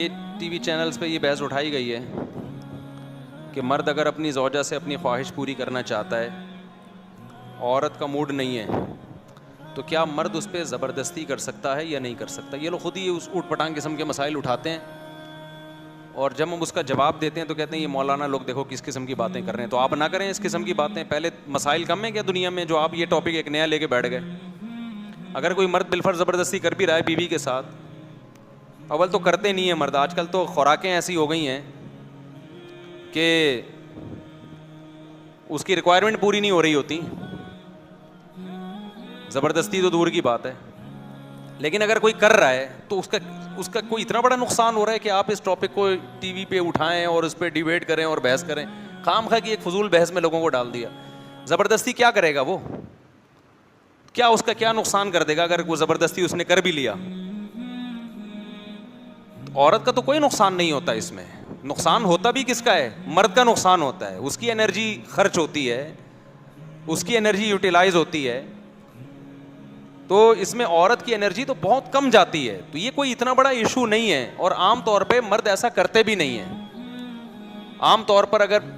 ये TV channels पे ये बहस उठाई गई है कि मर्द अगर अपनी ज़ौजा से अपनी ख्वाहिश पूरी करना चाहता है, औरत का मूड नहीं है, तो क्या मर्द उस पर ज़बरदस्ती कर सकता है या नहीं कर सकता। ये लोग खुद ही उस ऊट पटांग किस्म के मसाइल उठाते हैं और जब हम उसका जवाब देते हैं तो कहते हैं ये मौलाना लोग देखो किस किस्म की बातें कर रहे हैं। तो आप ना करें इस किस्म की बातें। पहले मसाइल कम है क्या दुनिया में जो आप ये टॉपिक एक नया लेके बैठ गए। अगर कोई मर्द बिलफर ज़बरदस्ती कर भी रहा है बीवी के साथ, अव्वल तो करते नहीं है मर्द। आजकल तो खुराकें ऐसी हो गई हैं कि उसकी रिक्वायरमेंट पूरी नहीं हो रही होती, ज़बरदस्ती तो दूर की बात है। लेकिन अगर कोई कर रहा है तो उसका कोई इतना बड़ा नुकसान हो रहा है कि आप इस टॉपिक को टीवी पे उठाएं और उस पर डिबेट करें और बहस करें। खामखा की एक फजूल बहस में लोगों को डाल दिया। ज़बरदस्ती क्या करेगा वो, क्या उसका क्या नुकसान कर देगा अगर वो ज़बरदस्ती उसने कर भी लिया। औरत का तो कोई नुकसान नहीं होता इसमें। नुकसान होता भी किसका है, मर्द का नुकसान होता है। उसकी एनर्जी खर्च होती है, उसकी एनर्जी यूटिलाइज होती है, तो इसमें औरत की एनर्जी तो बहुत कम जाती है। तो ये कोई इतना बड़ा इशू नहीं है और आम तौर पे मर्द ऐसा करते भी नहीं है। आम तौर पर अगर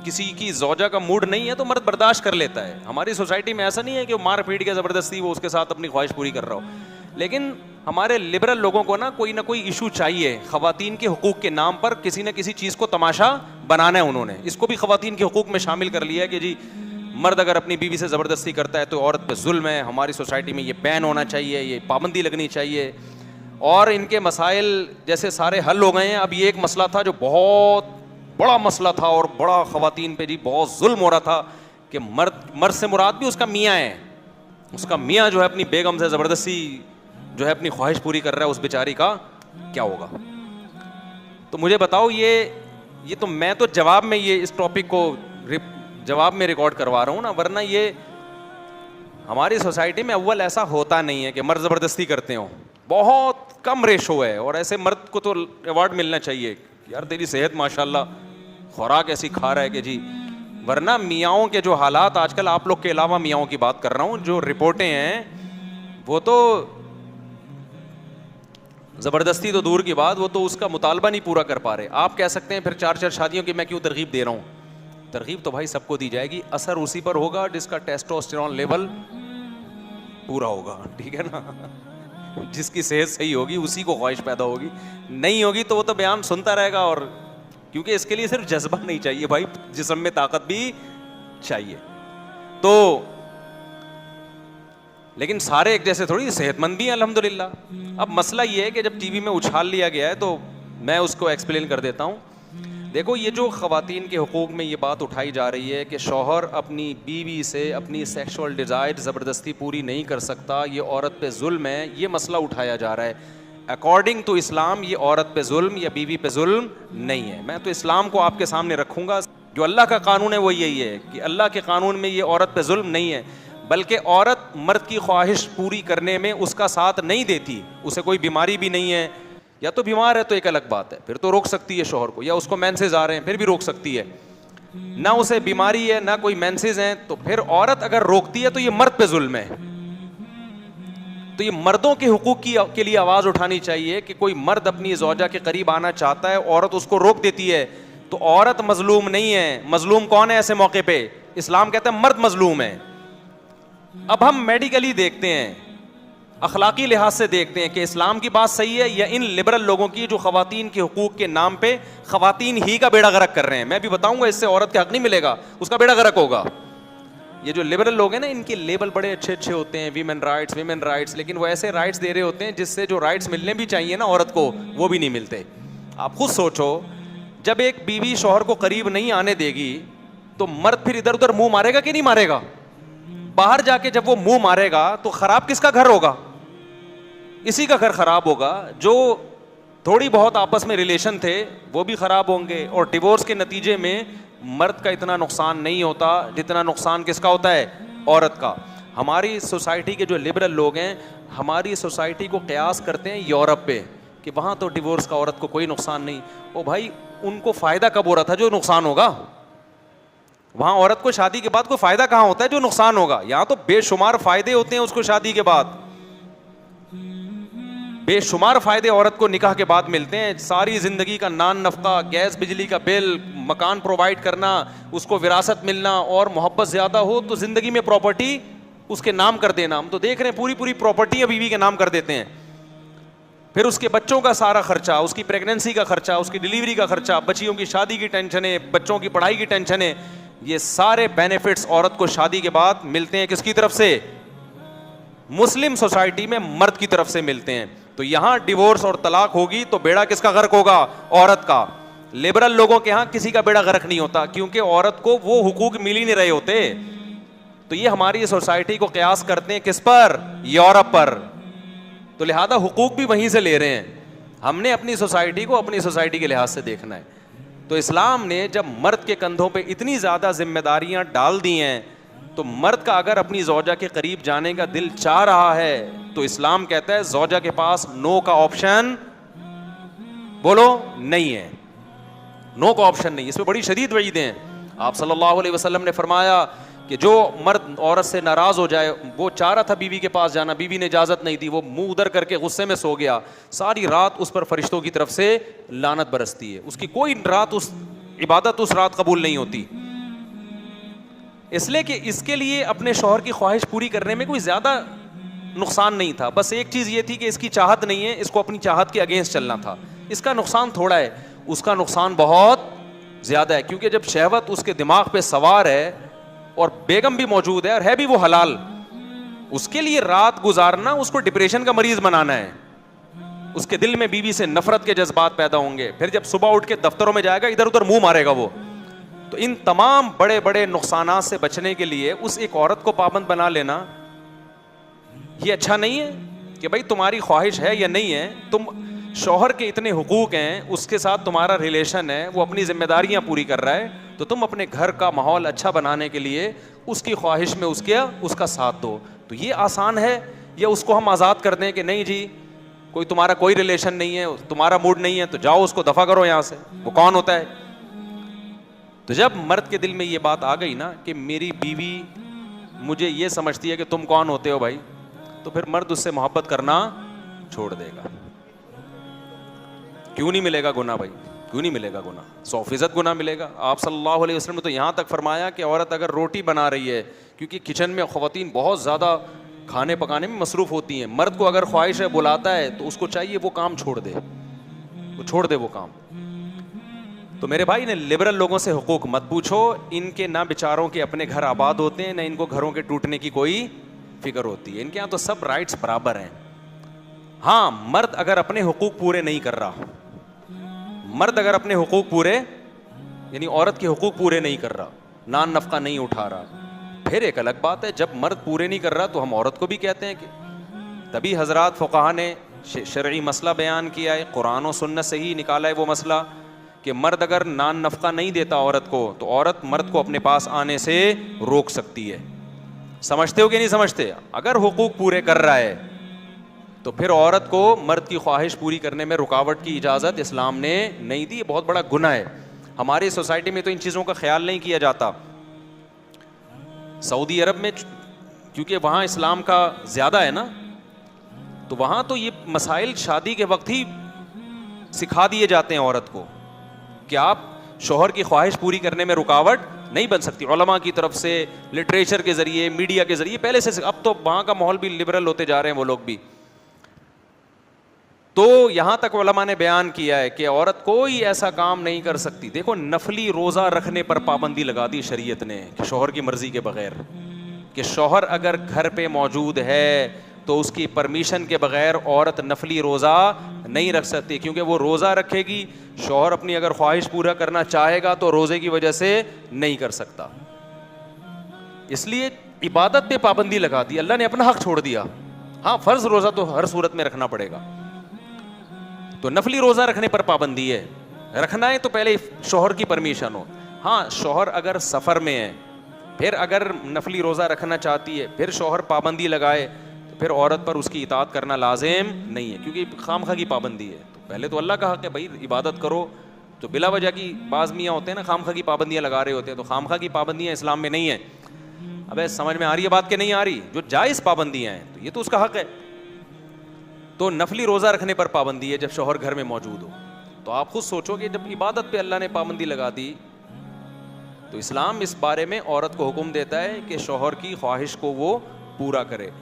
किसी की ज़ौजा का मूड नहीं है तो मर्द बर्दाश्त कर लेता है। हमारी सोसाइटी में ऐसा नहीं है कि वो मार पीट के ज़बरदस्ती वो उसके साथ अपनी ख्वाहिश पूरी कर रहा हो। लेकिन हमारे लिबरल लोगों को ना कोई इशू चाहिए। ख़वातीन के हुकूक के नाम पर किसी न किसी चीज़ को तमाशा बनाना है उन्होंने। इसको भी ख़वातीन के हुकूक में शामिल कर लिया है कि जी मर्द अगर अपनी बीवी से ज़बरदस्ती करता है तो औरत पे जुल्म है। हमारी सोसाइटी में ये बैन होना चाहिए, ये पाबंदी लगनी चाहिए। और इनके मसाइल जैसे सारे हल हो गए हैं। अब ये एक मसला था जो बहुत बड़ा मसला था और बड़ा ख़वातीन पे जी बहुत जुल्म हो रहा था कि मर्द से मुराद भी उसका मियाँ है। उसका मियाँ जो है अपनी बेगम से ज़बरदस्ती जो है अपनी ख्वाहिश पूरी कर रहा है, उस बेचारी का क्या होगा। तो मुझे बताओ, ये तो मैं तो जवाब में ये इस टॉपिक को जवाब में रिकॉर्ड करवा रहा हूँ ना, वरना ये हमारी सोसाइटी में अव्वल ऐसा होता नहीं है कि मर्द ज़बरदस्ती करते हो। बहुत कम रेशो है और ऐसे मर्द को तो अवार्ड मिलना चाहिए, यार तेरी सेहत माशाल्लाह, खुराक ऐसी खा रहा है कि जी। वरना मियाँओं के जो हालात आजकल, आप लोग के अलावा मियाँओं की बात कर रहा हूँ, जो रिपोर्टें हैं वो तो ज़बरदस्ती तो दूर की बात, वो तो उसका मुतालबा नहीं पूरा कर पा रहे। आप कह सकते हैं फिर 4-4 शादियों की मैं क्यों तरगीब दे रहा हूँ। तरगीब तो भाई सबको दी जाएगी, असर उसी पर होगा जिसका टेस्टोस्टेरोन लेवल पूरा होगा, ठीक है ना। जिसकी सेहत सही होगी उसी को ख्वाहिश पैदा होगी, नहीं होगी तो वो तो बयान सुनता रहेगा। और क्योंकि इसके लिए सिर्फ जज्बा नहीं चाहिए भाई, जिस्म में ताकत भी चाहिए। तो लेकिन सारे एक जैसे थोड़ी सेहतमंद भी हैं अल्हम्दुलिल्लाह। अब मसला ये है कि जब टीवी में उछाल लिया गया है तो मैं उसको एक्सप्लेन कर देता हूँ। देखो, ये जो ख़वातीन के हुकूक में ये बात उठाई जा रही है कि शौहर अपनी बीवी से अपनी सेक्सुअल डिज़ायर ज़बरदस्ती पूरी नहीं कर सकता, ये औरत पे जुल्म है, ये मसला उठाया जा रहा है। अकॉर्डिंग टू इस्लाम ये औरत पे जुल्म या बीवी पे जुल्म नहीं है। मैं तो इस्लाम को आपके सामने रखूँगा। जो अल्लाह का कानून है वो यही है कि अल्लाह के कानून में ये औरत पे जुल्म नहीं है, बल्कि औरत मर्द की ख्वाहिश पूरी करने में उसका साथ नहीं देती। उसे कोई बीमारी भी नहीं है, या तो बीमार है तो एक अलग बात है, फिर तो रोक सकती है शौहर को, या उसको मेंसेस आ रहे हैं फिर भी रोक सकती है। ना उसे बीमारी है ना कोई मेंसेस हैं, तो फिर औरत अगर रोकती है तो ये मर्द पे जुल्म है। तो ये मर्दों के हुकूक के लिए आवाज उठानी चाहिए कि कोई मर्द अपनी ज़ौजा के करीब आना चाहता है, औरत उसको रोक देती है, तो औरत मजलूम नहीं है। मजलूम कौन है ऐसे मौके पे? इस्लाम कहता है मर्द मजलूम है। अब हम मेडिकली देखते हैं, अखलाकी लिहाज से देखते हैं कि इस्लाम की बात सही है या इन लिबरल लोगों की जो ख़वातीन के हुकूक के नाम पे ख़वातीन ही का बेड़ा गर्क कर रहे हैं। मैं भी बताऊंगा, इससे औरत का हक नहीं मिलेगा, उसका बेड़ा गर्क होगा। ये जो लिबरल लोग हैं ना, इनके लेबल बड़े अच्छे अच्छे होते हैं, वीमेन राइट्स, लेकिन वो ऐसे राइट्स दे रहे होते हैं जिससे जो राइट्स मिलने भी चाहिए ना औरत को, वो भी नहीं मिलते। आप खुद सोचो, जब एक बीवी शौहर को करीब नहीं आने देगी तो मर्द फिर इधर उधर मुंह मारेगा कि नहीं मारेगा? बाहर जाके जब वो मुंह मारेगा तो खराब किसका घर होगा? इसी का घर खराब होगा। जो थोड़ी बहुत आपस में रिलेशन थे वो भी खराब होंगे, और डिवोर्स के नतीजे में मर्द का इतना नुकसान नहीं होता जितना नुकसान किसका होता है? औरत का। हमारी सोसाइटी के जो लिबरल लोग हैं हमारी सोसाइटी को कयास करते हैं यूरोप पे कि वहाँ तो डिवोर्स का औरत को कोई नुकसान नहीं। ओ भाई, उनको फ़ायदा कब हो रहा था जो नुकसान होगा? वहाँ औरत को शादी के बाद कोई फ़ायदा कहाँ होता है जो नुकसान होगा? यहाँ तो बेशुमार फ़ायदे होते हैं उसको शादी के बाद। बेशुमार फ़ायदे औरत को निकाह के बाद मिलते हैं। सारी ज़िंदगी का नान नफ़का, गैस बिजली का बिल, मकान प्रोवाइड करना, उसको विरासत मिलना, और मोहब्बत ज़्यादा हो तो ज़िंदगी में प्रॉपर्टी उसके नाम कर देना। हम तो देख रहे हैं पूरी पूरी प्रॉपर्टियाँ बीवी के नाम कर देते हैं। फिर उसके बच्चों का सारा खर्चा, उसकी प्रेगनेंसी का खर्चा, उसकी डिलीवरी का खर्चा, बच्चियों की शादी की टेंशन है, बच्चों की पढ़ाई की टेंशन है। ये सारे बेनिफिट्स औरत को शादी के बाद मिलते हैं किसकी तरफ से? मुस्लिम सोसाइटी में मर्द की तरफ से मिलते हैं। तो यहां डिवोर्स और तलाक होगी तो बेड़ा किसका गर्क होगा? औरत का। लिबरल लोगों के यहां किसी का बेड़ा गर्क नहीं होता, क्योंकि औरत को वो हुकूक मिल ही नहीं रहे होते। तो ये हमारी सोसाइटी को कयास करते हैं किस पर? यूरोप पर। तो लिहाजा हुकूक भी वहीं से ले रहे हैं। हमने अपनी सोसाइटी को अपनी सोसाइटी के लिहाज से देखना है। तो इस्लाम ने जब मर्द के कंधों पे इतनी ज़्यादा जिम्मेदारियां डाल दी हैं, तो मर्द का अगर अपनी ज़ौजा के करीब जाने का दिल चाह रहा है तो इस्लाम कहता है ज़ौजा के पास नो का ऑप्शन, बोलो, नहीं है। नो का ऑप्शन नहीं। इसमें बड़ी शदीद वईदें हैं। आप सल्लल्लाहु अलैहि वसल्लम ने फरमाया कि जो मर्द औरत से नाराज़ हो जाए, वो चाह रहा था बीवी के पास जाना, बीवी ने इजाज़त नहीं दी, वो मुंह उधर करके गुस्से में सो गया, सारी रात उस पर फरिश्तों की तरफ से लानत बरसती है। उसकी कोई रात, उस इबादत उस रात कबूल नहीं होती, इसलिए कि इसके लिए अपने शौहर की ख्वाहिश पूरी करने में कोई ज़्यादा नुकसान नहीं था। बस एक चीज़ ये थी कि इसकी चाहत नहीं है, इसको अपनी चाहत के अगेंस्ट चलना था। इसका नुकसान थोड़ा है, उसका नुकसान बहुत ज़्यादा है, क्योंकि जब शहवत उसके दिमाग पे सवार है और बेगम भी मौजूद है और है भी वो हलाल, उसके लिए रात गुजारना उसको डिप्रेशन का मरीज बनाना है। उसके दिल में बीवी से नफरत के जज्बात पैदा होंगे। फिर जब सुबह उठ के दफ्तरों में जाएगा, इधर उधर मुंह मारेगा वो। तो इन तमाम बड़े बड़े नुकसानात से बचने के लिए उस एक औरत को पाबंद बना लेना ये अच्छा नहीं है कि भाई तुम्हारी ख्वाहिश है या नहीं है, तुम शौहर के इतने हुकूक हैं, उसके साथ तुम्हारा रिलेशन है, वो अपनी जिम्मेदारियां पूरी कर रहा है, तो तुम अपने घर का माहौल अच्छा बनाने के लिए उसकी ख्वाहिश में उसका साथ दो। तो ये आसान है, या उसको हम आज़ाद कर दें कि नहीं जी कोई तुम्हारा कोई रिलेशन नहीं है, तुम्हारा मूड नहीं है, तो जाओ उसको दफ़ा करो यहाँ से, वो कौन होता है? तो जब मर्द के दिल में ये बात आ गई ना कि मेरी बीवी मुझे ये समझती है कि तुम कौन होते हो भाई, तो फिर मर्द उससे मोहब्बत करना छोड़ देगा। क्यों नहीं मिलेगा गुनाह भाई? क्यों नहीं मिलेगा गुनाह? 100% गुनाह मिलेगा। आप सल्लल्लाहु अलैहि वसल्लम ने तो यहाँ तक फरमाया कि औरत अगर रोटी बना रही है, क्योंकि किचन में ख़वातीन बहुत ज़्यादा खाने पकाने में मसरूफ़ होती हैं, मर्द को अगर ख्वाहिश है, बुलाता है, तो उसको चाहिए वो काम छोड़ दे, वो छोड़ दे वो काम। तो मेरे भाई ने लिबरल लोगों से हुकूक मत पूछो, इनके ना बेचारों के अपने घर आबाद होते हैं, ना इनको घरों के टूटने की कोई फिक्र होती है। इनके यहाँ तो सब राइट्स बराबर हैं। हाँ, मर्द अगर अपने हुकूक पूरे नहीं कर रहा, मर्द अगर अपने हुकूक पूरे, यानी औरत के हुकूक पूरे नहीं कर रहा, नान नफका नहीं उठा रहा, फिर एक अलग बात है। जब मर्द पूरे नहीं कर रहा तो हम औरत को भी कहते हैं कि, तभी हजरात फ़ुक़हा ने शरई मसला बयान किया है, कुरान और सुन्नत से ही निकाला है वो मसला कि मर्द अगर नान नफका नहीं देता औरत को, तो औरत मर्द को अपने पास आने से रोक सकती है। समझते हो कि नहीं समझते? अगर हुकूक पूरे कर रहा है तो फिर औरत को मर्द की ख्वाहिश पूरी करने में रुकावट की इजाज़त इस्लाम ने नहीं दी। बहुत बड़ा गुनाह है। हमारी सोसाइटी में तो इन चीज़ों का ख्याल नहीं किया जाता। सऊदी अरब में क्योंकि वहाँ इस्लाम का ज़्यादा है ना, तो वहाँ तो ये मसाइल शादी के वक्त ही सिखा दिए जाते हैं औरत को कि आप शौहर की ख्वाहिश पूरी करने में रुकावट नहीं बन सकती। उलमा की तरफ से, लिटरेचर के ज़रिए, मीडिया के ज़रिए पहले से। अब तो वहाँ का माहौल भी लिबरल होते जा रहे हैं वो लोग भी। तो यहाँ तक उलमा ने बयान किया है कि औरत कोई ऐसा काम नहीं कर सकती। देखो, नफली रोज़ा रखने पर पाबंदी लगा दी शरीयत ने कि शौहर की मर्ज़ी के बग़ैर, कि शौहर अगर घर पे मौजूद है तो उसकी परमिशन के बग़ैर औरत नफली रोज़ा नहीं रख सकती, क्योंकि वो रोज़ा रखेगी, शौहर अपनी अगर ख्वाहिश पूरा करना चाहेगा तो रोज़े की वजह से नहीं कर सकता। इसलिए इबादत पे पाबंदी लगा दी, अल्लाह ने अपना हक छोड़ दिया। हाँ, फ़र्ज़ रोज़ा तो हर सूरत में रखना पड़ेगा, तो नफली रोज़ा रखने पर पाबंदी है। रखना है तो पहले शौहर की परमिशन हो। हाँ, शौहर अगर सफ़र में है, फिर अगर नफली रोज़ा रखना चाहती है, फिर शौहर पाबंदी लगाए, तो फिर औरत पर उसकी इताअत करना लाजिम नहीं है, क्योंकि खामखा की पाबंदी है। तो पहले तो अल्लाह का हक है भाई, इबादत करो। तो बिला वजह की बाज़ मियाँ होते हैं ना, खामखा की पाबंदियाँ लगा रहे होते हैं, तो खामखा की पाबंदियाँ इस्लाम में नहीं है। अब समझ में आ रही है बात कि नहीं आ रही? जो जायज़ पाबंदियाँ हैं तो ये तो उसका हक है। तो नफली रोज़ा रखने पर पाबंदी है जब शौहर घर में मौजूद हो। तो आप खुद सोचो कि जब इबादत पे अल्लाह ने पाबंदी लगा दी, तो इस्लाम इस बारे में औरत को हुक्म देता है कि शौहर की ख्वाहिश को वो पूरा करे।